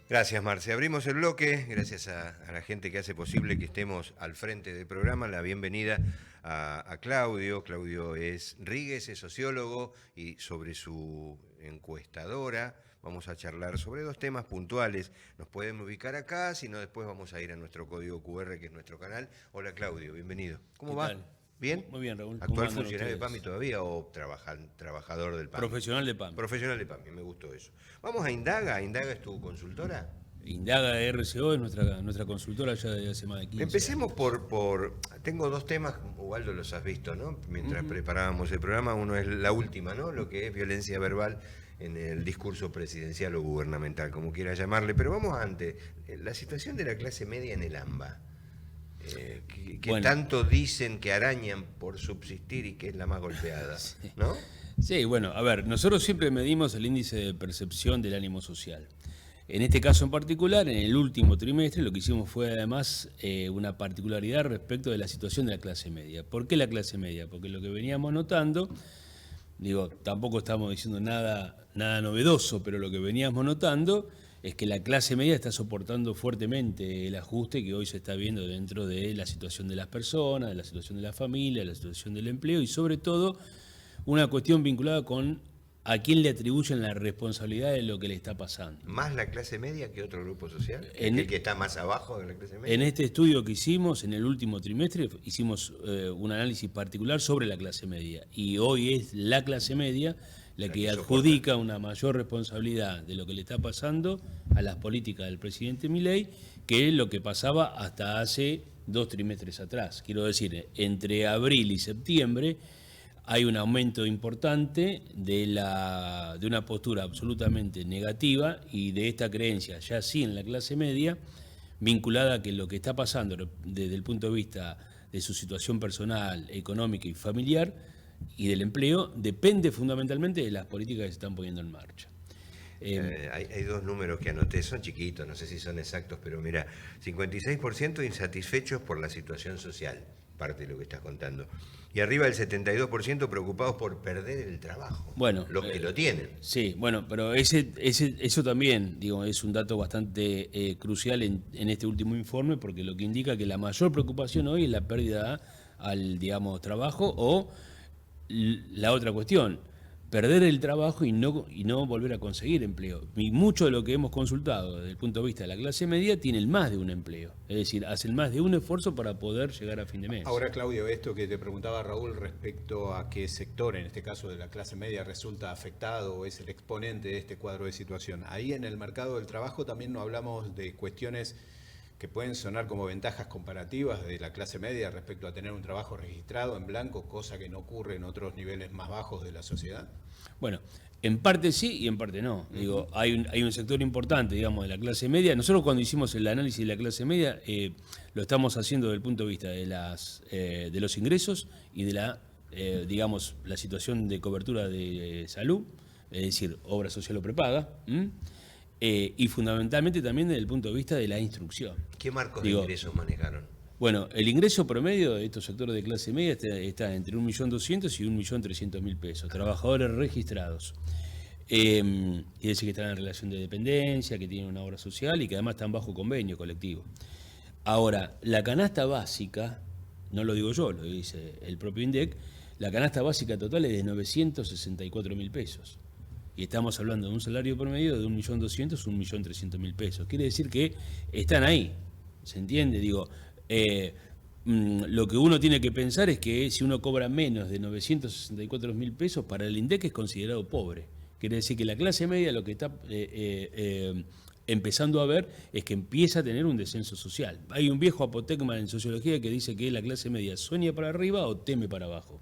Gracias, Marce. Abrimos el bloque, gracias a la gente que hace posible que estemos al frente del programa. La bienvenida a Claudio. Claudio es Ríguez, es sociólogo y sobre su encuestadora vamos a charlar sobre dos temas puntuales. Nos pueden ubicar acá, si no después vamos a ir a nuestro código QR, que es nuestro canal. Hola Claudio, bienvenido. ¿Cómo ¿Qué va? tal? ¿Bien? Muy bien, Raúl. ¿Cómo ¿Actual andan funcionario de PAMI ustedes? todavía o trabajador del PAMI? Profesional de PAMI. Profesional de PAMI, me gustó eso. Vamos a Indaga. ¿Indaga es tu consultora? Indaga RCO es nuestra consultora ya desde hace más de 15 Empecemos años. Tengo dos temas, Ubaldo los has visto, ¿no? Mientras Ujú. preparábamos el programa, uno es la última, ¿no? Lo que es violencia verbal en el discurso presidencial o gubernamental, como quiera llamarle. Pero vamos antes, la situación de la clase media en el AMBA, que Bueno, tanto dicen que arañan por subsistir y que es la más golpeada, ¿no? sí, bueno, a ver, nosotros siempre medimos el índice de percepción del ánimo social. En este caso en particular, en el último trimestre, lo que hicimos fue además una particularidad respecto de la situación de la clase media. ¿Por qué la clase media? Porque lo que veníamos notando, digo, tampoco estamos diciendo nada novedoso, pero lo que veníamos notando es que la clase media está soportando fuertemente el ajuste que hoy se está viendo dentro de la situación de las personas, de la situación de la familia, de la situación del empleo y sobre todo una cuestión vinculada con a quién le atribuyen la responsabilidad de lo que le está pasando. Más la clase media que otro grupo social, que aquel En, que está más abajo de la clase en media. este estudio que hicimos en el último trimestre hicimos un análisis particular sobre la clase media y hoy es la clase media la La que que soporta. adjudica una mayor responsabilidad de lo que le está pasando a las políticas del presidente Milei que lo que pasaba hasta hace 2 trimestres atrás. Quiero decir, entre abril y septiembre hay un aumento importante de una postura absolutamente negativa y de esta creencia, ya sí en la clase media, vinculada a que lo que está pasando desde el punto de vista de su situación personal, económica y familiar y del empleo, depende fundamentalmente de las políticas que se están poniendo en marcha. Hay dos números que anoté, son chiquitos, no sé si son exactos, pero mira, 56% insatisfechos por la situación social, parte de lo que estás contando. Y arriba del 72% preocupados por perder el trabajo, Bueno, los que lo tienen. sí, bueno, pero eso también, digo, es un dato bastante crucial en este último informe, porque lo que indica que la mayor preocupación hoy es la pérdida al, digamos, trabajo o la otra cuestión, perder el trabajo y no volver a conseguir empleo. Y mucho de lo que hemos consultado desde el punto de vista de la clase media tienen más de un empleo, es decir, hacen más de un esfuerzo para poder llegar a fin de mes. Ahora, Claudio, esto que te preguntaba Raúl respecto a qué sector, en este caso de la clase media, resulta afectado o es el exponente de este cuadro de situación. Ahí en el mercado del trabajo también no hablamos de cuestiones que pueden sonar como ventajas comparativas de la clase media respecto a tener un trabajo registrado en blanco, cosa que no ocurre en otros niveles más bajos de la sociedad. Bueno, en parte sí y en parte no. Digo, hay un sector importante, digamos, de la clase media. Nosotros cuando hicimos el análisis de la clase media, lo estamos haciendo desde el punto de vista de los ingresos y de digamos, la situación de cobertura de salud, es decir, obra social o prepaga, y fundamentalmente también desde el punto de vista de la instrucción. ¿Qué marcos de Digo, ingresos manejaron? bueno, el ingreso promedio de estos sectores de clase media está entre 1.200.000 y 1.300.000 pesos, trabajadores registrados. Quiere decir que están en relación de dependencia, que tienen una obra social y que además están bajo convenio colectivo. Ahora, la canasta básica, no lo digo yo, lo dice el propio INDEC, la canasta básica total es de 964.000 pesos. Y estamos hablando de un salario promedio de 1.200.000 a 1.300.000 pesos. Quiere decir que están ahí, ¿se entiende? Digo, lo que uno tiene que pensar es que si uno cobra menos de 964.000 pesos, para el INDEC es considerado pobre. Quiere decir que la clase media lo que está empezando a ver es que empieza a tener un descenso social. Hay un viejo apotegma en sociología que dice que la clase media sueña para arriba o teme para abajo.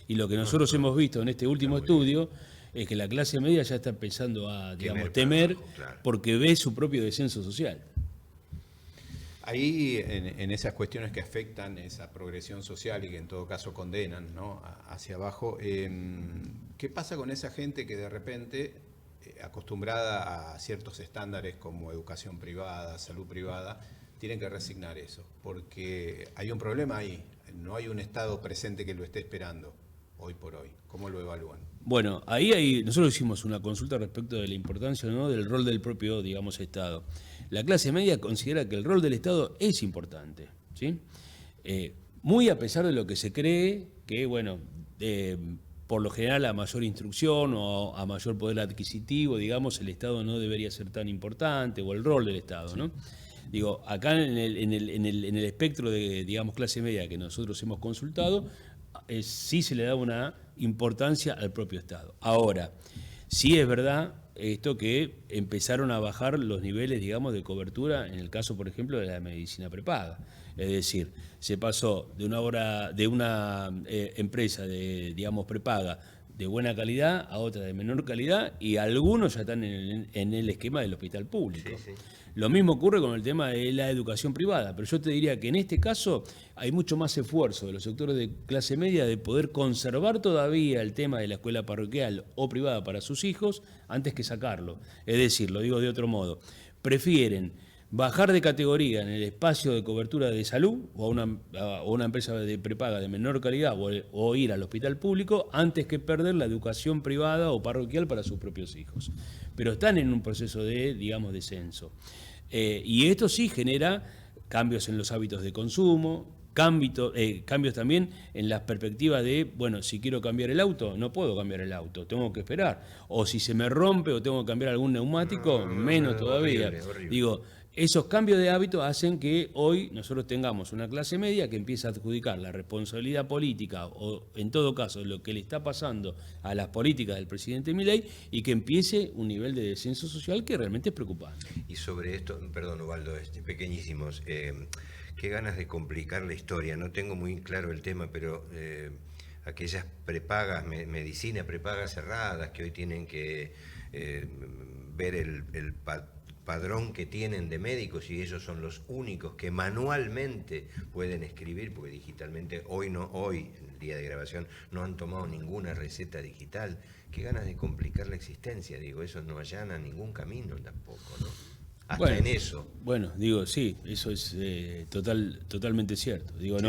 Y lo que nosotros hemos visto en este último estudio es que la clase media ya está empezando a, digamos, temer Abajo, claro. porque ve su propio descenso social. Ahí, en esas cuestiones que afectan esa progresión social y que en todo caso condenan, ¿no?, hacia abajo, ¿qué pasa con esa gente que de repente, acostumbrada a ciertos estándares como educación privada, salud privada, tienen que resignar eso? Porque hay un problema ahí, no hay un Estado presente que lo esté esperando. hoy por hoy? ¿Cómo lo evalúan? Bueno, ahí nosotros hicimos una consulta respecto de la importancia, ¿no?, del rol del propio, digamos, Estado. La clase media considera que el rol del Estado es importante, ¿sí? Muy a pesar de lo que se cree, que, bueno, por lo general a mayor instrucción o a mayor poder adquisitivo, digamos, el Estado no debería ser tan importante, o el rol del Estado, ¿no? Digo, acá en el espectro de, digamos, clase media que nosotros hemos consultado, sí se le da una importancia al propio Estado. Ahora, sí es verdad esto que empezaron a bajar los niveles, digamos, de cobertura en el caso, por ejemplo, de la medicina prepaga. Es decir, se pasó de una empresa de, digamos, prepaga de buena calidad a otra de menor calidad, y algunos ya están en el esquema del hospital público. Sí, sí. Lo mismo ocurre con el tema de la educación privada, pero yo te diría que en este caso hay mucho más esfuerzo de los sectores de clase media de poder conservar todavía el tema de la escuela parroquial o privada para sus hijos antes que sacarlo. Es decir, lo digo de otro modo, prefieren bajar de categoría en el espacio de cobertura de salud o a una empresa de prepaga de menor calidad o ir al hospital público antes que perder la educación privada o parroquial para sus propios hijos. Pero están en un proceso de, digamos, descenso. Y esto sí genera cambios en los hábitos de consumo, cambios también en las perspectivas de, bueno, si quiero cambiar el auto, no puedo cambiar el auto, tengo que esperar. O si se me rompe o tengo que cambiar algún neumático, menos todavía. Horrible. Digo, esos cambios de hábitos hacen que hoy nosotros tengamos una clase media que empieza a adjudicar la responsabilidad política o, en todo caso, lo que le está pasando a las políticas del presidente Milei, y que empiece un nivel de descenso social que realmente es preocupante. Y sobre esto, perdón, Ubaldo, pequeñísimos, qué ganas de complicar la historia. No tengo muy claro el tema, pero aquellas prepagas, medicina prepagas cerradas, que hoy tienen que ver el padrón que tienen de médicos, y ellos son los únicos que manualmente pueden escribir, porque digitalmente hoy, en el día de grabación, no han tomado ninguna receta digital. Qué ganas de complicar la existencia, digo, eso no allana ningún camino tampoco, ¿no? Hasta bueno, en eso. Bueno, digo, sí, eso es totalmente cierto. Digo,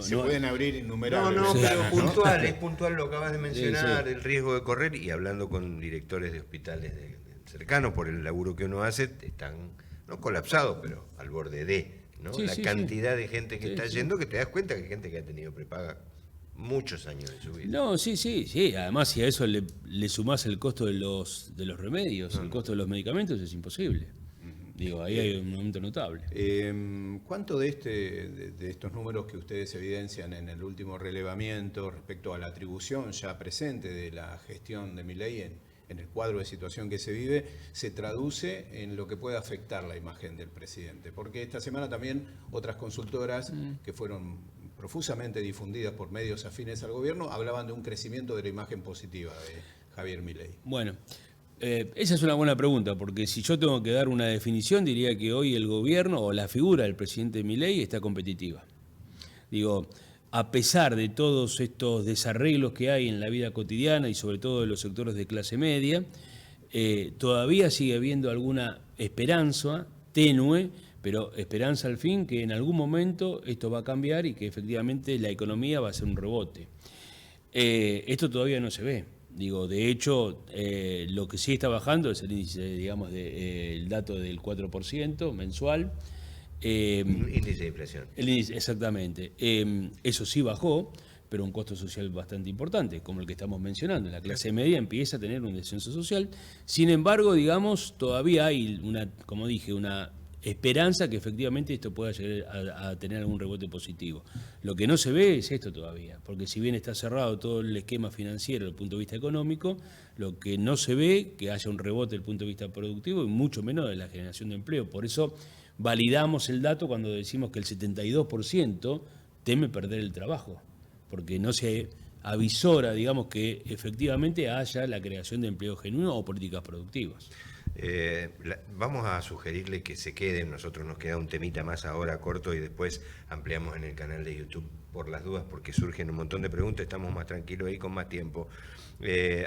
Se pueden abrir innumerables pero ventanas, ¿no? puntual, es puntual lo que acabas de mencionar, Sí. el riesgo de correr, y hablando con directores de hospitales cercanos por el laburo que uno hace, están no colapsados, pero al borde de, ¿no? Sí, la sí, cantidad de gente que Sí, está sí. yendo, que te das cuenta que hay gente que ha tenido prepaga muchos años de su vida. No, sí. Además, si a eso le sumás el costo de los remedios, el costo de los medicamentos, es imposible. Digo, ahí hay un aumento notable. ¿Cuánto de estos números que ustedes evidencian en el último relevamiento respecto a la atribución ya presente de la gestión de Milei en el cuadro de situación que se vive, se traduce en lo que puede afectar la imagen del presidente? Porque esta semana también otras consultoras que fueron profusamente difundidas por medios afines al gobierno hablaban de un crecimiento de la imagen positiva de Javier Milei. Bueno, esa es una buena pregunta, porque si yo tengo que dar una definición, diría que hoy el gobierno o la figura del presidente Milei está competitiva. Digo, a pesar de todos estos desarreglos que hay en la vida cotidiana y sobre todo en los sectores de clase media, todavía sigue habiendo alguna esperanza tenue, pero esperanza al fin que en algún momento esto va a cambiar y que efectivamente la economía va a hacer un rebote. Esto todavía no se ve. Digo, de hecho, lo que sí está bajando es el índice, digamos, el dato del 4% mensual. Índice de inflación. El índice, exactamente. Eso sí bajó, pero un costo social bastante importante, como el que estamos mencionando. La clase media empieza a tener un descenso social. Sin embargo, digamos, todavía hay como dije, una esperanza que efectivamente esto pueda llegar a tener algún rebote positivo. Lo que no se ve es esto todavía, porque si bien está cerrado todo el esquema financiero desde el punto de vista económico, lo que no se ve que haya un rebote desde el punto de vista productivo y mucho menos de la generación de empleo. Por eso validamos el dato cuando decimos que el 72% teme perder el trabajo, porque no se avisora, digamos, que efectivamente haya la creación de empleo genuino o políticas productivas. Vamos a sugerirle que se queden, nosotros nos queda un temita más ahora corto y después ampliamos en el canal de YouTube por las dudas, porque surgen un montón de preguntas, estamos más tranquilos ahí con más tiempo.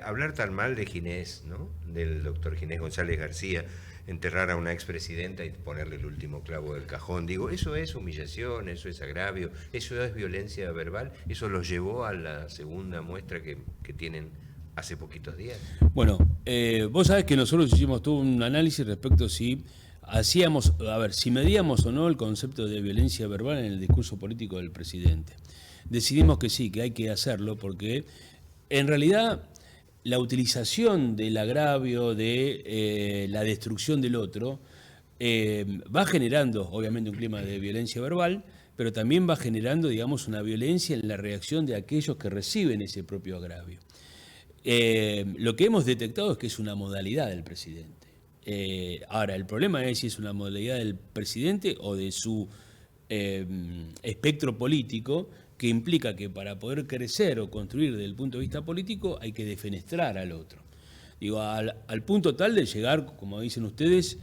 Hablar tan mal de Ginés, ¿no? Del doctor Ginés González García, enterrar a una expresidenta y ponerle el último clavo del cajón. Digo, eso es humillación, eso es agravio, eso es violencia verbal, eso los llevó a la segunda muestra que tienen hace poquitos días. Bueno, vos sabés que nosotros hicimos todo un análisis respecto si si medíamos o no el concepto de violencia verbal en el discurso político del presidente. Decidimos que sí, que hay que hacerlo porque en realidad la utilización del agravio, de la destrucción del otro, va generando obviamente un clima de violencia verbal, pero también va generando, digamos, una violencia en la reacción de aquellos que reciben ese propio agravio. Lo que hemos detectado es que es una modalidad del presidente. Ahora, el problema es si es una modalidad del presidente o de su espectro político, que implica que para poder crecer o construir desde el punto de vista político hay que defenestrar al otro. Digo, al punto tal de llegar, como dicen ustedes,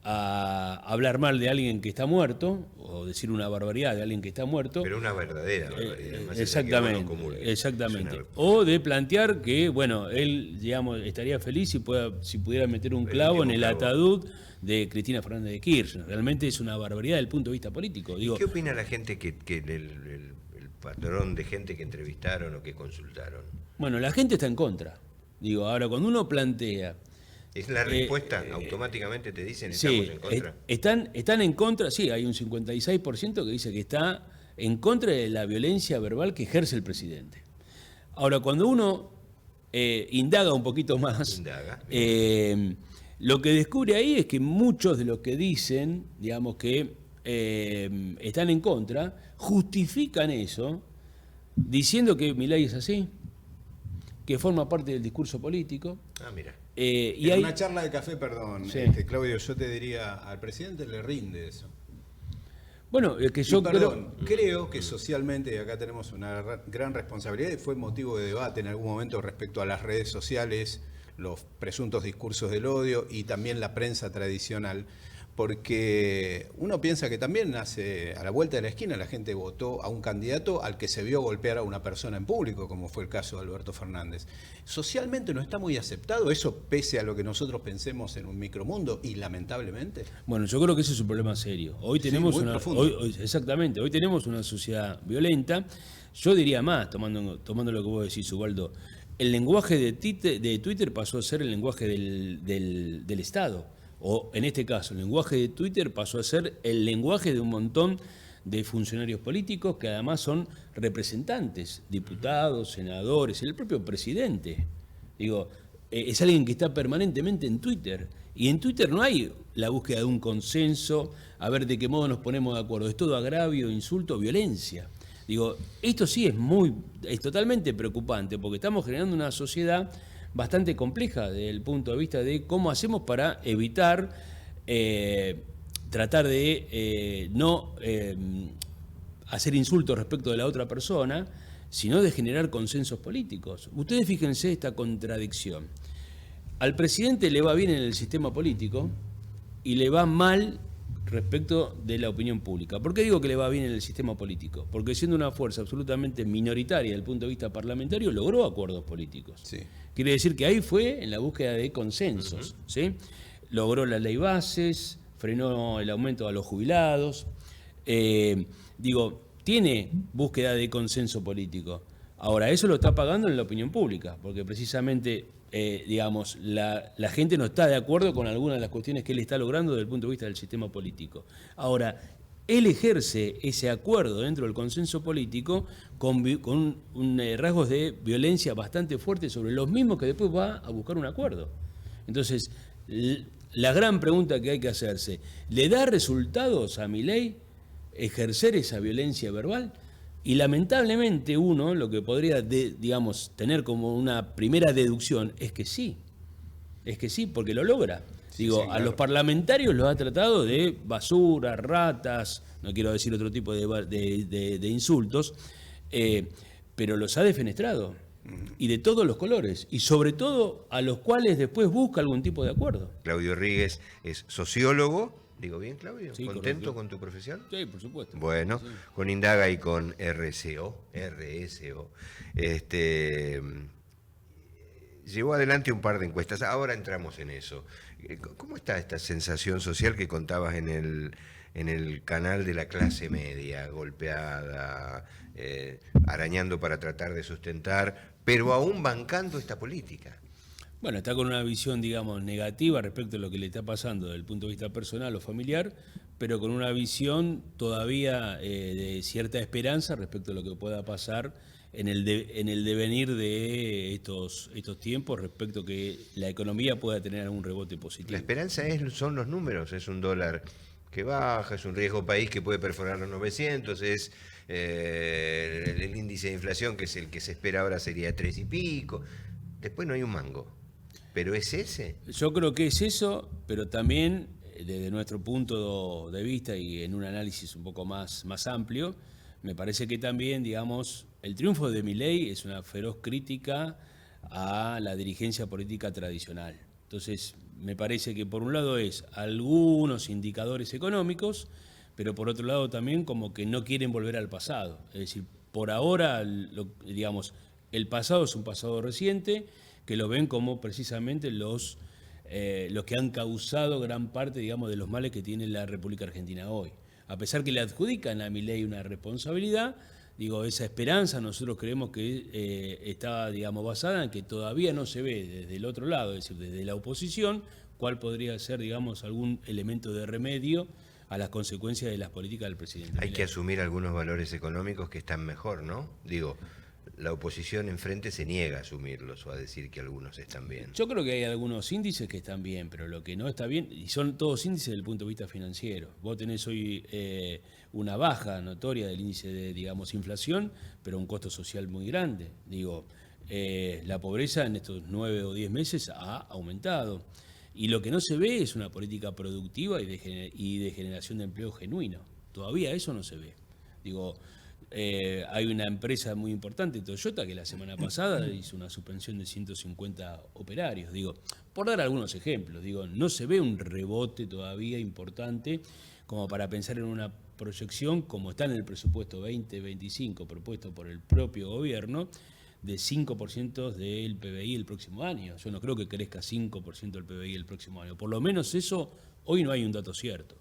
a hablar mal de alguien que está muerto, o decir una barbaridad de alguien que está muerto. Pero una verdadera barbaridad. Exactamente, exactamente. O de plantear que, bueno, él, digamos, estaría feliz si pudiera meter un clavo en el ataúd de Cristina Fernández de Kirchner. Realmente es una barbaridad desde el punto de vista político. Digo, ¿qué opina la gente que el patrón de gente que entrevistaron o que consultaron? Bueno, la gente está en contra. Digo, ahora cuando uno plantea... ¿Es la respuesta? ¿Automáticamente te dicen estamos en contra? Están en contra, sí, hay un 56% que dice que está en contra de la violencia verbal que ejerce el presidente. Ahora, cuando uno indaga un poquito más, lo que descubre ahí es que muchos de los que dicen, digamos, que están en contra, justifican eso diciendo que Milei es así, que forma parte del discurso político. Ah, mira. En una charla de café, perdón, sí. Claudio, yo te diría, al presidente le rinde eso. Bueno, es que yo creo que socialmente, y acá tenemos una gran responsabilidad, y fue motivo de debate en algún momento respecto a las redes sociales, los presuntos discursos del odio y también la prensa tradicional, porque uno piensa que también a la vuelta de la esquina la gente votó a un candidato al que se vio golpear a una persona en público, como fue el caso de Alberto Fernández. Socialmente no está muy aceptado eso, pese a lo que nosotros pensemos en un micromundo, y lamentablemente. Bueno, yo creo que ese es un problema serio. Hoy tenemos exactamente, hoy tenemos una sociedad violenta. Yo diría más, tomando lo que vos decís, Ubaldo, el lenguaje de Twitter pasó a ser el lenguaje del Estado. O en este caso, el lenguaje de Twitter pasó a ser el lenguaje de un montón de funcionarios políticos que además son representantes, diputados, senadores, el propio presidente. Digo, es alguien que está permanentemente en Twitter. Y en Twitter no hay la búsqueda de un consenso, a ver de qué modo nos ponemos de acuerdo. Es todo agravio, insulto, violencia. Digo, esto sí es totalmente preocupante, porque estamos generando una sociedad bastante compleja desde el punto de vista de cómo hacemos para evitar tratar de no hacer insultos respecto de la otra persona, sino de generar consensos políticos. Ustedes fíjense esta contradicción. Al presidente le va bien en el sistema político y le va mal respecto de la opinión pública. ¿Por qué digo que le va bien en el sistema político? Porque siendo una fuerza absolutamente minoritaria desde el punto de vista parlamentario, logró acuerdos políticos. Sí. Quiere decir que ahí fue en la búsqueda de consensos. ¿Sí? Logró la ley bases, frenó el aumento a los jubilados. Tiene búsqueda de consenso político. Ahora, eso lo está pagando en la opinión pública, porque precisamente la gente no está de acuerdo con algunas de las cuestiones que él está logrando desde el punto de vista del sistema político. Ahora, él ejerce ese acuerdo dentro del consenso político con rasgos de violencia bastante fuertes sobre los mismos que después va a buscar un acuerdo. Entonces, la gran pregunta que hay que hacerse, ¿le da resultados a Milei ejercer esa violencia verbal? Y lamentablemente uno lo que podría, tener como una primera deducción es que sí, porque lo logra. Claro. A los parlamentarios los ha tratado de basura, ratas, no quiero decir otro tipo de insultos, pero los ha defenestrado, y de todos los colores, y sobre todo a los cuales después busca algún tipo de acuerdo. Claudio Ríguez es sociólogo. ¿Digo bien, Claudio? Sí, ¿Contento correcto. con tu profesión? Sí, por supuesto. Bueno, sí. Con Indaga y con RSO. Llevó adelante un par de encuestas. Ahora entramos en eso. ¿Cómo está esta sensación social que contabas en el canal de la clase media, golpeada, arañando para tratar de sustentar, pero aún bancando esta política? Bueno, está con una visión, digamos, negativa respecto a lo que le está pasando desde el punto de vista personal o familiar, pero con una visión todavía de cierta esperanza respecto a lo que pueda pasar en el devenir de estos tiempos respecto a que la economía pueda tener algún rebote positivo. La esperanza son los números, es un dólar que baja, es un riesgo país que puede perforar los 900, es el índice de inflación, que es el que se espera ahora, sería 3 y pico. Después no hay un mango. ¿Pero es ese? Yo creo que es eso, pero también desde nuestro punto de vista y en un análisis un poco más amplio, me parece que también, digamos, el triunfo de Milei es una feroz crítica a la dirigencia política tradicional. Entonces, me parece que por un lado es algunos indicadores económicos, pero por otro lado también como que no quieren volver al pasado. Es decir, por ahora, digamos, el pasado es un pasado reciente, que lo ven como precisamente los que han causado gran parte, digamos, de los males que tiene la República Argentina hoy. A pesar que le adjudican a Milei una responsabilidad, digo, esa esperanza nosotros creemos que está, digamos, basada en que todavía no se ve desde el otro lado, es decir, desde la oposición, cuál podría ser, digamos, algún elemento de remedio a las consecuencias de las políticas del presidente Hay Milei. que asumir algunos valores económicos que están mejor, ¿no? Digo, la oposición enfrente se niega a asumirlos o a decir que algunos están bien. Yo creo que hay algunos índices que están bien, pero lo que no está bien, y son todos índices desde el punto de vista financiero. Vos tenés hoy una baja notoria del índice de, digamos, inflación, pero un costo social muy grande. Digo, la pobreza en estos 9 o 10 meses ha aumentado. Y lo que no se ve es una política productiva y de generación de empleo genuino. Todavía eso no se ve. Digo, hay una empresa muy importante, Toyota, que la semana pasada hizo una suspensión de 150 operarios. Digo, por dar algunos ejemplos, digo, no se ve un rebote todavía importante como para pensar en una proyección como está en el presupuesto 2025 propuesto por el propio gobierno de 5% del PBI el próximo año. Yo no creo que crezca 5% del PBI el próximo año. Por lo menos eso, hoy no hay un dato cierto.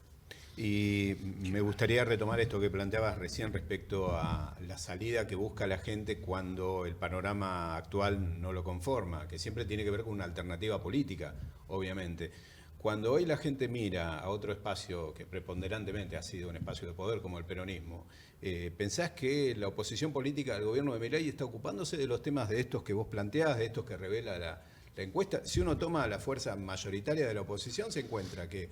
Y me gustaría retomar esto que planteabas recién respecto a la salida que busca la gente cuando el panorama actual no lo conforma, que siempre tiene que ver con una alternativa política, obviamente. Cuando hoy la gente mira a otro espacio que preponderantemente ha sido un espacio de poder como el peronismo, ¿pensás que la oposición política del gobierno de Milei está ocupándose de los temas de estos que vos planteás, de estos que revela la encuesta? Si uno toma la fuerza mayoritaria de la oposición, se encuentra que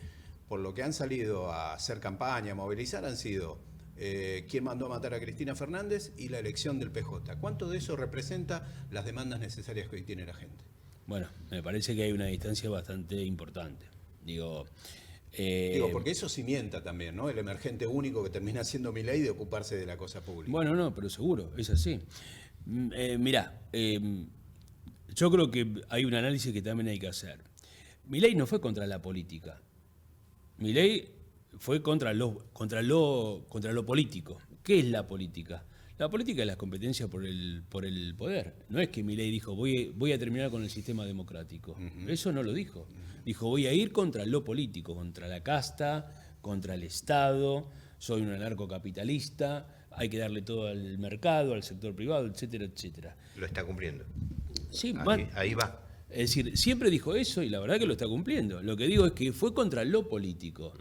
por lo que han salido a hacer campaña, a movilizar, han sido quién mandó a matar a Cristina Fernández y la elección del PJ. ¿Cuánto de eso representa las demandas necesarias que hoy tiene la gente? Bueno, me parece que hay una distancia bastante importante. Digo, porque eso cimienta también, ¿no? El emergente único que termina siendo Milei de ocuparse de la cosa pública. Bueno, no, pero seguro, es así. Mirá, yo creo que hay un análisis que también hay que hacer. Milei no fue contra la política. Milei fue contra lo político. ¿Qué es la política? La política es la competencia por el poder. No es que Milei dijo voy a terminar con el sistema democrático. Eso no lo dijo. Dijo voy a ir contra lo político, contra la casta, contra el Estado, soy un anarcocapitalista, hay que darle todo al mercado, al sector privado, etcétera, etcétera. Lo está cumpliendo. Sí, ahí va. Es decir, siempre dijo eso y la verdad que lo está cumpliendo. Lo que digo es que fue contra lo político.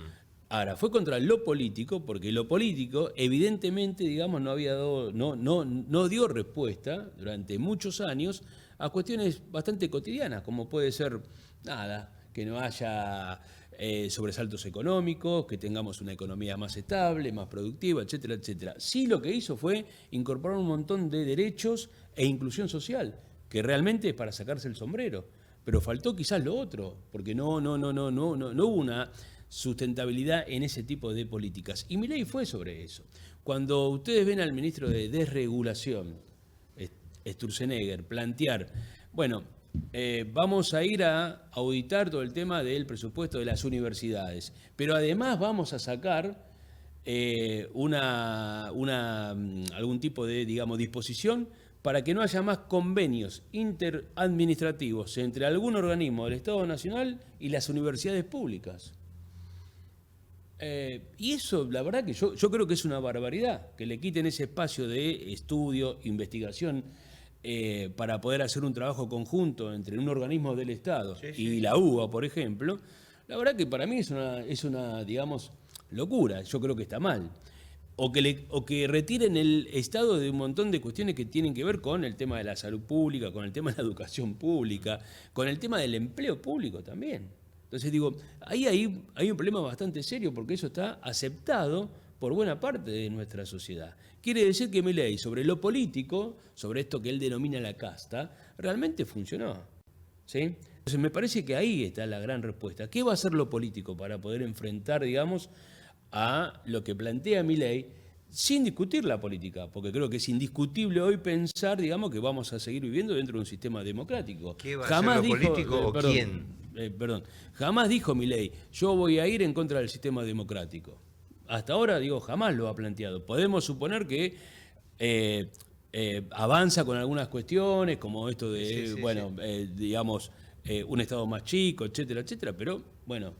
Ahora, fue contra lo político porque lo político evidentemente, digamos, no dio respuesta durante muchos años a cuestiones bastante cotidianas, como puede ser, que no haya sobresaltos económicos, que tengamos una economía más estable, más productiva, etcétera, etcétera. Sí, lo que hizo fue incorporar un montón de derechos e inclusión social, que realmente es para sacarse el sombrero, pero faltó quizás lo otro, porque no hubo una sustentabilidad en ese tipo de políticas. Y Milei fue sobre eso. Cuando ustedes ven al ministro de Desregulación, Sturzenegger, plantear, bueno, vamos a ir a auditar todo el tema del presupuesto de las universidades, pero además vamos a sacar algún tipo de, digamos, disposición para que no haya más convenios interadministrativos entre algún organismo del Estado Nacional y las universidades públicas. Y eso, la verdad que yo creo que es una barbaridad, que le quiten ese espacio de estudio, investigación, para poder hacer un trabajo conjunto entre un organismo del Estado y la UBA, por ejemplo. La verdad que para mí es una, digamos, locura. Yo creo que está mal. O que retiren el Estado de un montón de cuestiones que tienen que ver con el tema de la salud pública, con el tema de la educación pública, con el tema del empleo público también. Entonces digo, ahí hay un problema bastante serio porque eso está aceptado por buena parte de nuestra sociedad. Quiere decir que Milei, sobre lo político, sobre esto que él denomina la casta, realmente funcionó. ¿Sí? Entonces me parece que ahí está la gran respuesta. ¿Qué va a hacer lo político para poder enfrentar, digamos, a lo que plantea Milei sin discutir la política? Porque creo que es indiscutible hoy pensar, digamos, que vamos a seguir viviendo dentro de un sistema democrático. ¿Qué va a hacer lo político o quién? Jamás dijo Milei, yo voy a ir en contra del sistema democrático. Hasta ahora, digo, jamás lo ha planteado. Podemos suponer que avanza con algunas cuestiones, como esto de, digamos, un Estado más chico, etcétera, etcétera, pero bueno,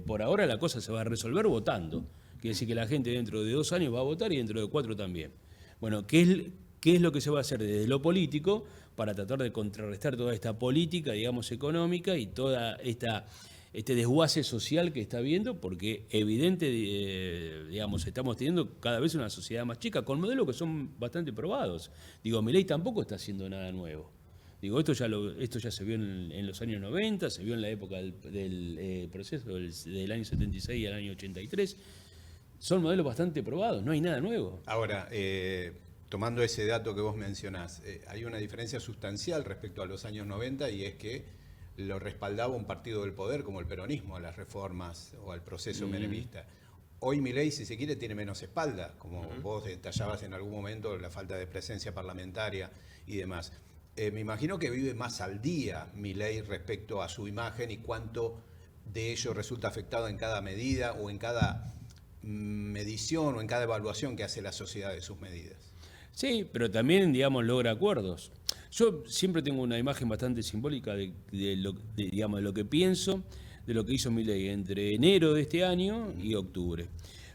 por ahora la cosa se va a resolver votando. Quiere decir que la gente dentro de 2 años va a votar y dentro de 4 también. Bueno, ¿qué es lo que se va a hacer desde lo político para tratar de contrarrestar toda esta política, digamos, económica y toda este desguace social que está habiendo? Porque evidente, digamos, estamos teniendo cada vez una sociedad más chica, con modelos que son bastante probados. Digo, Milei tampoco está haciendo nada nuevo. Digo, esto ya se vio en los años 90, se vio en la época del proceso del año 76 al año 83. Son modelos bastante probados, no hay nada nuevo. Ahora, tomando ese dato que vos mencionás, hay una diferencia sustancial respecto a los años 90 y es que lo respaldaba un partido del poder como el peronismo a las reformas o al proceso menemista. Hoy Milei, si se quiere, tiene menos espalda, como vos detallabas en algún momento, la falta de presencia parlamentaria y demás. Me imagino que vive más al día Milei respecto a su imagen y cuánto de ello resulta afectado en cada medida o en cada medición o en cada evaluación que hace la sociedad de sus medidas. Sí, pero también, digamos, logra acuerdos. Yo siempre tengo una imagen bastante simbólica de lo que pienso, de lo que hizo Milei entre enero de este año y octubre.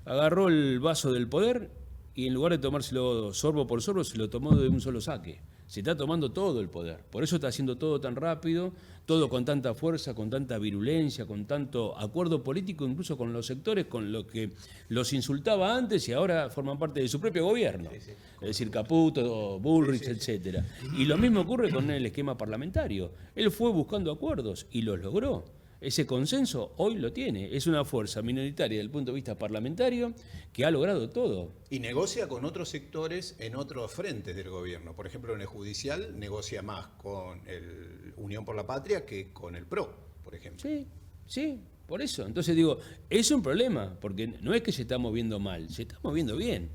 Agarró el vaso del poder y en lugar de tomárselo sorbo por sorbo, se lo tomó de un solo saque. Se está tomando todo el poder. Por eso está haciendo todo tan rápido, todo con tanta fuerza, con tanta virulencia, con tanto acuerdo político, incluso con los sectores con los que los insultaba antes y ahora forman parte de su propio gobierno. Es decir, Caputo, Bullrich, etcétera. Y lo mismo ocurre con el esquema parlamentario. Él fue buscando acuerdos y los logró. Ese consenso hoy lo tiene. Es una fuerza minoritaria desde el punto de vista parlamentario que ha logrado todo. Y negocia con otros sectores en otros frentes del gobierno. Por ejemplo, en el judicial negocia más con el Unión por la Patria que con el PRO, por ejemplo. Sí, por eso. Entonces digo, es un problema, porque no es que se está moviendo mal, se está moviendo bien.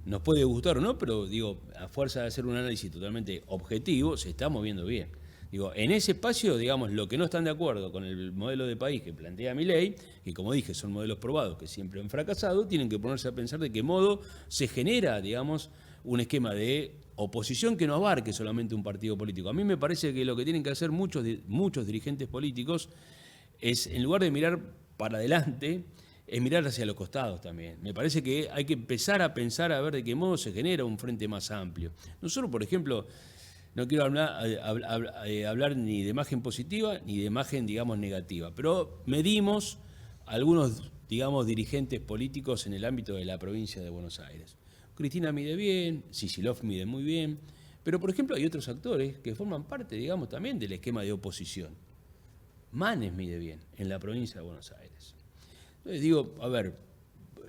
Nos puede gustar o no, pero digo, a fuerza de hacer un análisis totalmente objetivo, se está moviendo bien. Digo, en ese espacio, digamos, lo que no están de acuerdo con el modelo de país que plantea Milei, que como dije, son modelos probados que siempre han fracasado, tienen que ponerse a pensar de qué modo se genera, digamos, un esquema de oposición que no abarque solamente un partido político. A mí me parece que lo que tienen que hacer muchos dirigentes políticos es, en lugar de mirar para adelante, es mirar hacia los costados también. Me parece que hay que empezar a pensar a ver de qué modo se genera un frente más amplio. Nosotros, por ejemplo, no quiero hablar ni de imagen positiva ni de imagen, digamos, negativa, pero medimos algunos, digamos, dirigentes políticos en el ámbito de la provincia de Buenos Aires. Cristina mide bien, Kicillof mide muy bien, pero, por ejemplo, hay otros actores que forman parte, digamos, también del esquema de oposición. Manes mide bien en la provincia de Buenos Aires. Entonces digo, a ver,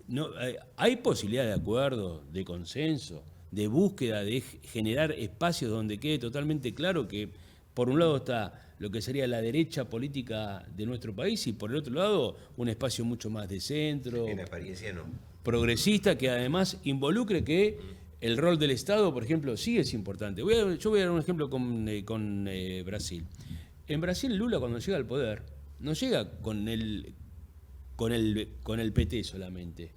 no, hay posibilidad de acuerdo, de consenso, de búsqueda, de generar espacios donde quede totalmente claro que por un lado está lo que sería la derecha política de nuestro país y por el otro lado un espacio mucho más de centro, en apariencia no, progresista, que además involucre que el rol del Estado, por ejemplo, sí es importante. Yo voy a dar un ejemplo con Brasil. En Brasil Lula cuando llega al poder no llega con el PT solamente,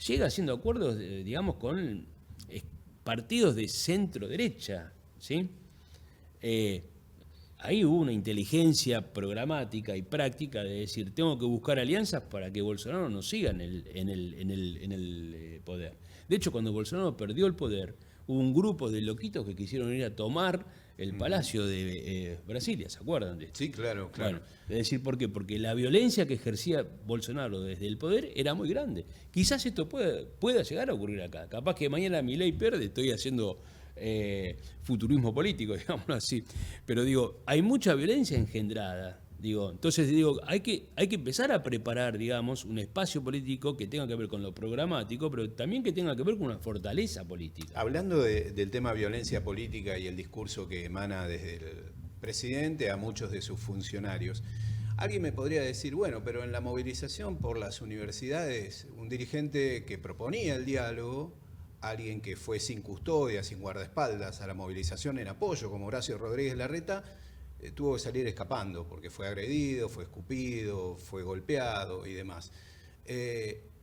llega haciendo acuerdos, digamos, con partidos de centro-derecha, ¿sí? Ahí hubo una inteligencia programática y práctica de decir, tengo que buscar alianzas para que Bolsonaro no siga en el poder. De hecho, cuando Bolsonaro perdió el poder, hubo un grupo de loquitos que quisieron ir a tomar el Palacio de Brasilia, ¿se acuerdan de esto? Sí, claro, claro. Bueno, es decir, ¿por qué? Porque la violencia que ejercía Bolsonaro desde el poder era muy grande. Quizás esto pueda llegar a ocurrir acá. Capaz que mañana Milei pierde, estoy haciendo futurismo político, digámoslo así. Pero digo, hay mucha violencia engendrada. Entonces hay que empezar a preparar, digamos, un espacio político que tenga que ver con lo programático, pero también que tenga que ver con una fortaleza política. Hablando del tema violencia política y el discurso que emana desde el presidente a muchos de sus funcionarios, alguien me podría decir, bueno, pero en la movilización por las universidades, un dirigente que proponía el diálogo, alguien que fue sin custodia, sin guardaespaldas a la movilización en apoyo, como Horacio Rodríguez Larreta, tuvo que salir escapando porque fue agredido, fue escupido, fue golpeado y demás.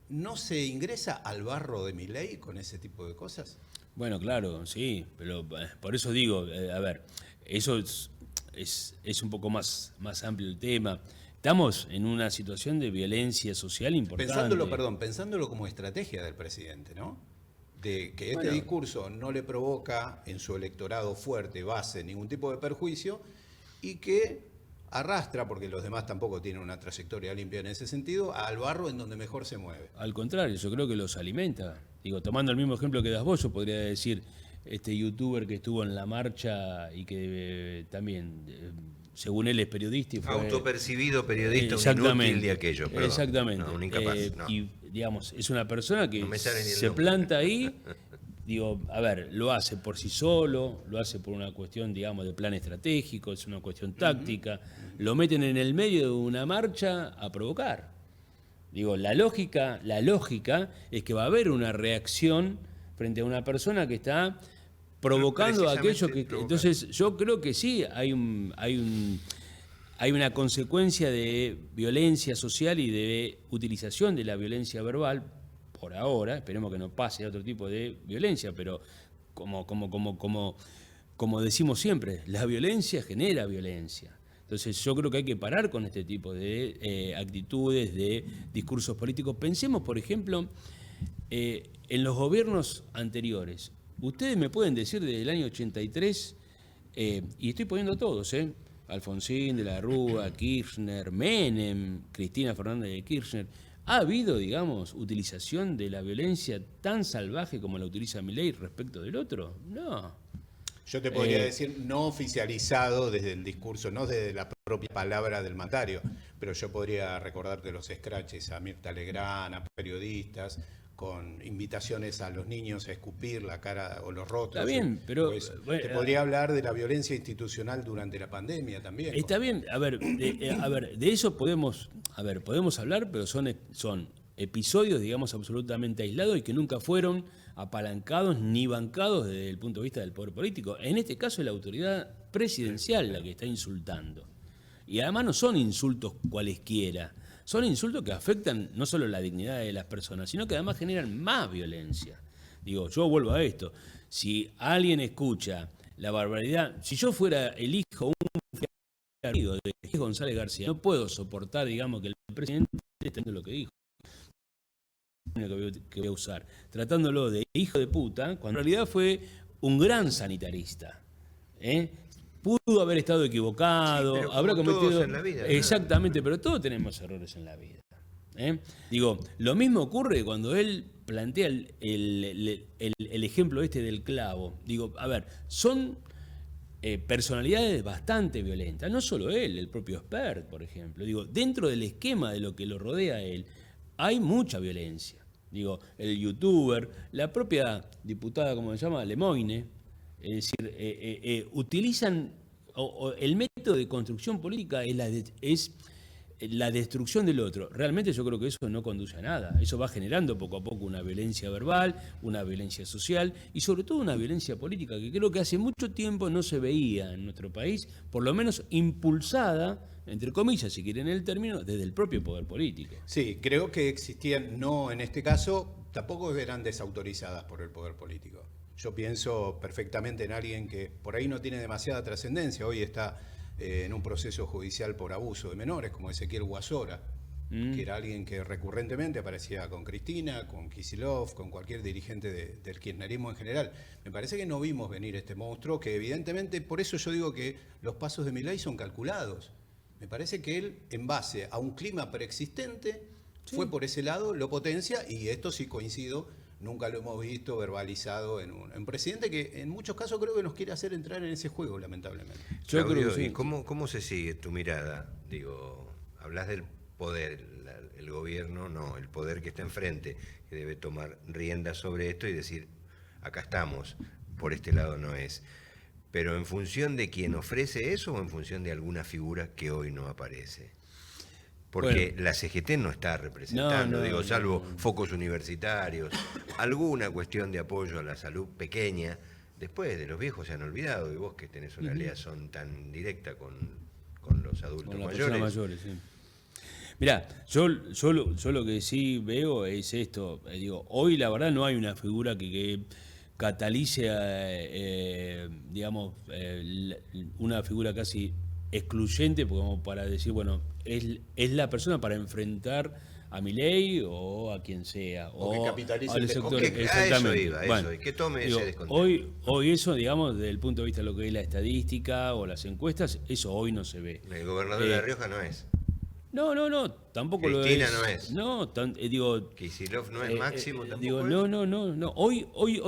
¿No se ingresa al barro de Milei con ese tipo de cosas? Bueno, claro, sí, pero por eso digo, a ver, eso es un poco más amplio el tema. Estamos en una situación de violencia social importante. Pensándolo como estrategia del presidente, ¿no? De que este discurso no le provoca en su electorado fuerte, base, ningún tipo de perjuicio, y que arrastra, porque los demás tampoco tienen una trayectoria limpia en ese sentido, al barro en donde mejor se mueve. Al contrario, yo creo que los alimenta. Tomando el mismo ejemplo que das vos, yo podría decir, este youtuber que estuvo en la marcha y que también, según él, es periodista y fue... Autopercibido periodista, un inútil de aquello. Perdón. Exactamente. No, un incapaz, no. Y, digamos, es una persona que No se planta ahí... a ver, lo hace por sí solo, lo hace por una cuestión, digamos, de plan estratégico, es una cuestión táctica, lo meten en el medio de una marcha a provocar. La lógica es que va a haber una reacción frente a una persona que está provocando aquello que... Entonces, yo creo que sí, hay una consecuencia de violencia social y de utilización de la violencia verbal. Por ahora, esperemos que no pase otro tipo de violencia, pero como decimos siempre, la violencia genera violencia. Entonces yo creo que hay que parar con este tipo de actitudes, de discursos políticos. Pensemos, por ejemplo, en los gobiernos anteriores. Ustedes me pueden decir desde el año 83, y estoy poniendo a todos, Alfonsín, de la Rúa, Kirchner, Menem, Cristina Fernández de Kirchner. ¿Ha habido, digamos, utilización de la violencia tan salvaje como la utiliza Milei respecto del otro? No. Yo te podría decir, no oficializado desde el discurso, no desde la propia palabra del mandatario, pero yo podría recordarte los scratches a Mirta Legrand, a periodistas, con invitaciones a los niños a escupir la cara o los rostros. Está bien, pero... te podría hablar de la violencia institucional durante la pandemia también. Está bien, a ver, de eso podemos hablar, pero son episodios, digamos, absolutamente aislados y que nunca fueron apalancados ni bancados desde el punto de vista del poder político. En este caso es la autoridad presidencial la que está insultando. Y además no son insultos cualesquiera. Son insultos que afectan no solo la dignidad de las personas, sino que además generan más violencia. Yo vuelvo a esto. Si alguien escucha la barbaridad, si yo fuera el hijo, de González García, no puedo soportar, digamos, que el presidente esté haciendo lo que dijo. Que voy a usar, tratándolo de hijo de puta, cuando en realidad fue un gran sanitarista. Pudo haber estado equivocado, sí, habrá cometido... todos en la vida, exactamente, pero todos tenemos errores en la vida. Lo mismo ocurre cuando él plantea el ejemplo del clavo. Son personalidades bastante violentas, no solo él, el propio Spert, por ejemplo. Dentro del esquema de lo que lo rodea a él, hay mucha violencia. El youtuber, la propia diputada, como se llama, Lemoine, es decir, utilizan, el método de construcción política es la destrucción del otro. Realmente yo creo que eso no conduce a nada. Eso va generando poco a poco una violencia verbal, una violencia social y sobre todo una violencia política que creo que hace mucho tiempo no se veía en nuestro país, por lo menos impulsada, entre comillas, si quieren el término, desde el propio poder político. Sí, creo que existían, no en este caso, tampoco eran desautorizadas por el poder político. Yo pienso perfectamente en alguien que por ahí no tiene demasiada trascendencia, hoy está en un proceso judicial por abuso de menores, como Ezequiel Guasora, que era alguien que recurrentemente aparecía con Cristina, con Kicillof, con cualquier dirigente del kirchnerismo en general. Me parece que no vimos venir este monstruo, que evidentemente, por eso yo digo que los pasos de Milei son calculados. Me parece que él, en base a un clima preexistente, fue por ese lado, lo potencia, y esto sí coincido, nunca lo hemos visto verbalizado en un presidente que en muchos casos creo que nos quiere hacer entrar en ese juego, lamentablemente. Yo creo que sí. ¿Y cómo se sigue tu mirada? Digo, hablas del poder, el gobierno, no, el poder que está enfrente, que debe tomar riendas sobre esto y decir, acá estamos, por este lado no es. Pero en función de quién ofrece eso o en función de alguna figura que hoy no aparece. Porque bueno, la CGT no está representando, salvo focos universitarios, alguna cuestión de apoyo a la salud pequeña. Después de los viejos se han olvidado, y vos que tenés una liaison tan directa con los adultos mayores. Sí. Mirá, yo lo que sí veo es esto. Digo, hoy la verdad no hay una figura que catalice, una figura casi excluyente, como para decir, bueno, es la persona para enfrentar a Milei o a quien sea. O que capitalice el sector. Exactamente. Eso, y que tome ese descontento. Hoy eso, digamos, desde el punto de vista de lo que es la estadística o las encuestas, eso hoy no se ve. El gobernador de La Rioja no es. No, tampoco lo es. Cristina no es. Digo, Kicillof no es, Máximo tampoco digo, es. No. Hoy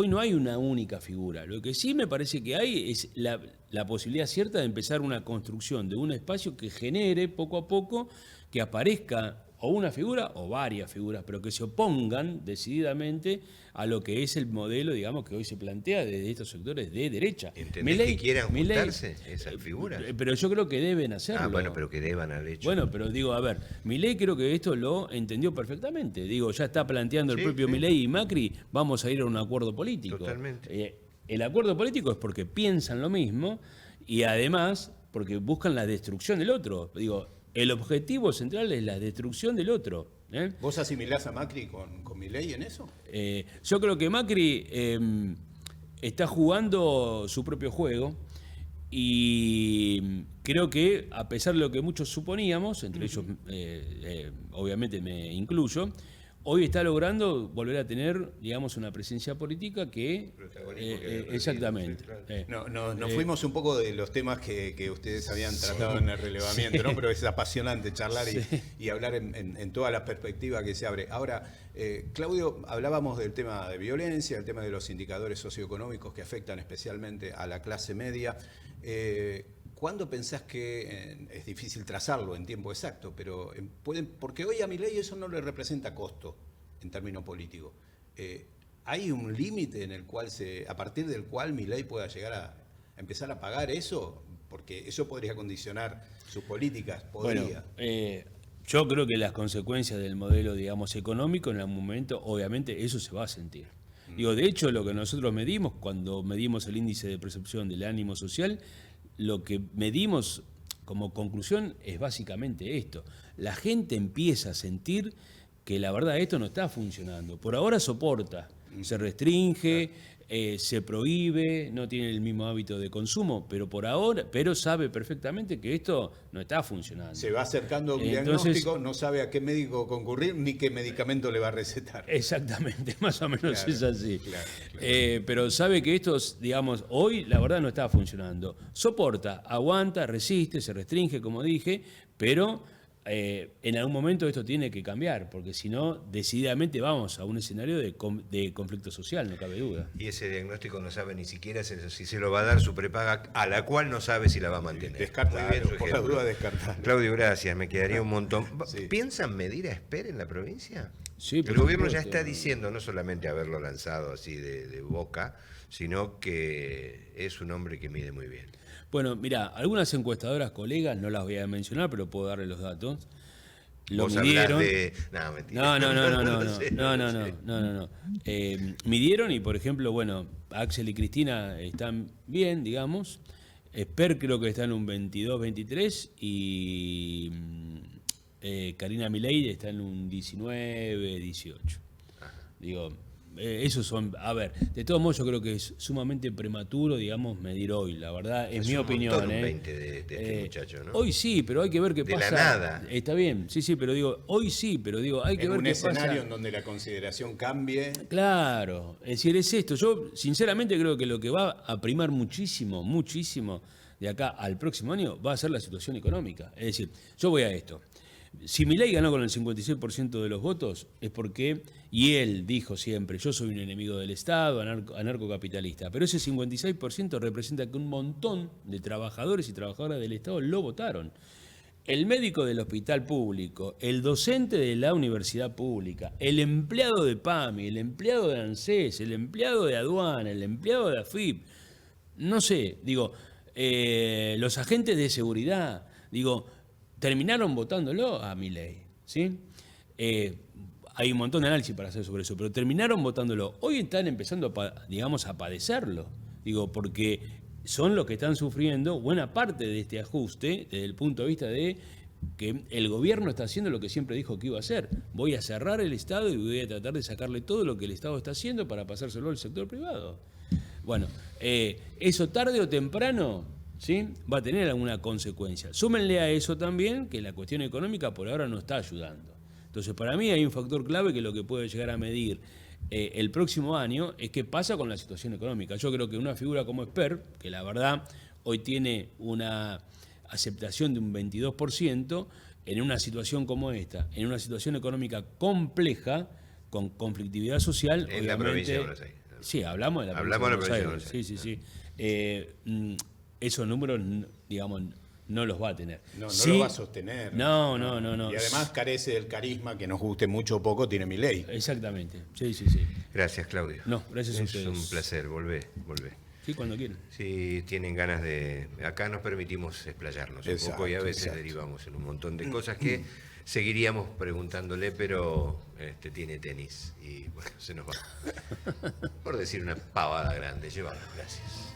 no hay una única figura. Lo que sí me parece que hay es la posibilidad cierta de empezar una construcción de un espacio que genere poco a poco que aparezca o una figura o varias figuras, pero que se opongan decididamente a lo que es el modelo, digamos, que hoy se plantea desde estos sectores de derecha. ¿Entendés que quieran juntarse esas figuras? Pero yo creo que deben hacerlo. Bueno, pero que deban haber hecho. Bueno, pero digo, a ver, Milei creo que esto lo entendió perfectamente. Digo, ya está planteando el propio Milei y Macri, vamos a ir a un acuerdo político. Totalmente. El acuerdo político es porque piensan lo mismo y además porque buscan la destrucción del otro. Digo, el objetivo central es la destrucción del otro. ¿Vos asimilás a Macri con Milei en eso? Yo creo que Macri está jugando su propio juego y creo que, a pesar de lo que muchos suponíamos, entre ellos obviamente me incluyo, hoy está logrando volver a tener, digamos, una presencia política que... exactamente. Nos fuimos un poco de los temas que ustedes habían tratado en el relevamiento, ¿no? Pero es apasionante charlar y hablar en toda la perspectiva que se abre. Ahora, Claudio, hablábamos del tema de violencia, el tema de los indicadores socioeconómicos que afectan especialmente a la clase media. ¿Cuándo pensás que, es difícil trazarlo en tiempo exacto, pero porque hoy a Milei eso no le representa costo en términos políticos? ¿Hay un límite en el cual a partir del cual Milei pueda llegar a empezar a pagar eso? Porque eso podría condicionar sus políticas, podría. Bueno, yo creo que las consecuencias del modelo, digamos, económico, en algún momento, obviamente, eso se va a sentir. Digo, de hecho, lo que nosotros medimos, cuando medimos el índice de percepción del ánimo social, lo que medimos como conclusión es básicamente esto. La gente empieza a sentir que la verdad esto no está funcionando. Por ahora soporta, se restringe, se prohíbe, no tiene el mismo hábito de consumo, pero sabe perfectamente que esto no está funcionando. Se va acercando a un diagnóstico, no sabe a qué médico concurrir ni qué medicamento le va a recetar. Exactamente, más o menos es así. Claro. Pero sabe que esto, digamos, hoy la verdad no está funcionando. Soporta, aguanta, resiste, se restringe, como dije, pero en algún momento esto tiene que cambiar, porque si no, decididamente vamos a un escenario de conflicto social, no cabe duda. Y ese diagnóstico no sabe ni siquiera si se lo va a dar su prepaga, a la cual no sabe si la va a mantener. Descartarlo, por la duda descartarlo. Claudio, gracias, me quedaría un montón. ¿Piensan medir a Esper en la provincia? Sí, el gobierno ya está diciendo, no solamente haberlo lanzado así de boca, sino que es un hombre que mide muy bien. Bueno, mira, algunas encuestadoras colegas, no las voy a mencionar, pero puedo darle los datos. Lo midieron. No, mentira. No. Midieron y, por ejemplo, bueno, Axel y Cristina están bien, digamos. Esper creo que está en un 22, 23 y Karina Milei está en un 19, 18. Digo, esos son, a ver, de todos modos yo creo que es sumamente prematuro, digamos, medir hoy, la verdad, es mi opinión. Un 20 de este muchacho, ¿no? Hoy sí, pero hay que ver qué de pasa. De la nada. Está bien, sí, pero digo, hoy sí, pero digo, hay que ver qué pasa. En un escenario en donde la consideración cambie. Claro, es decir, es esto. Yo sinceramente creo que lo que va a primar muchísimo, muchísimo de acá al próximo año va a ser la situación económica. Es decir, yo voy a esto. Si Milei ganó con el 56% de los votos, es porque, y él dijo siempre, yo soy un enemigo del Estado, anarcocapitalista, pero ese 56% representa que un montón de trabajadores y trabajadoras del Estado lo votaron. El médico del hospital público, el docente de la universidad pública, el empleado de PAMI, el empleado de ANSES, el empleado de aduana, el empleado de AFIP, no sé, digo, los agentes de seguridad, digo, terminaron votándolo a Milei, ¿sí? Hay un montón de análisis para hacer sobre eso, pero terminaron votándolo. Hoy están empezando, digamos, a padecerlo, digo, porque son los que están sufriendo buena parte de este ajuste desde el punto de vista de que el gobierno está haciendo lo que siempre dijo que iba a hacer. Voy a cerrar el Estado y voy a tratar de sacarle todo lo que el Estado está haciendo para pasárselo al sector privado. Bueno, eso tarde o temprano, ¿sí?, va a tener alguna consecuencia. Súmenle a eso también que la cuestión económica por ahora no está ayudando. Entonces, para mí hay un factor clave que lo que puede llegar a medir el próximo año es qué pasa con la situación económica. Yo creo que una figura como Esper, que la verdad hoy tiene una aceptación de un 22%, en una situación como esta, en una situación económica compleja, con conflictividad social, en la provincia de Buenos Aires. Sí, hablamos de la provincia de Buenos Aires. Sí. Esos números, digamos, no los va a tener. No sí, lo va a sostener. No. Y además carece del carisma que nos guste mucho o poco, tiene Milei. Exactamente, sí. Gracias, Claudio. No, gracias a es ustedes. un placer, volvé. Sí, cuando quieran. Si tienen ganas de... Acá nos permitimos explayarnos un poco y a veces derivamos en un montón de cosas que seguiríamos preguntándole, pero tiene tenis y bueno, se nos va. Por decir una pavada grande, llévalo, gracias.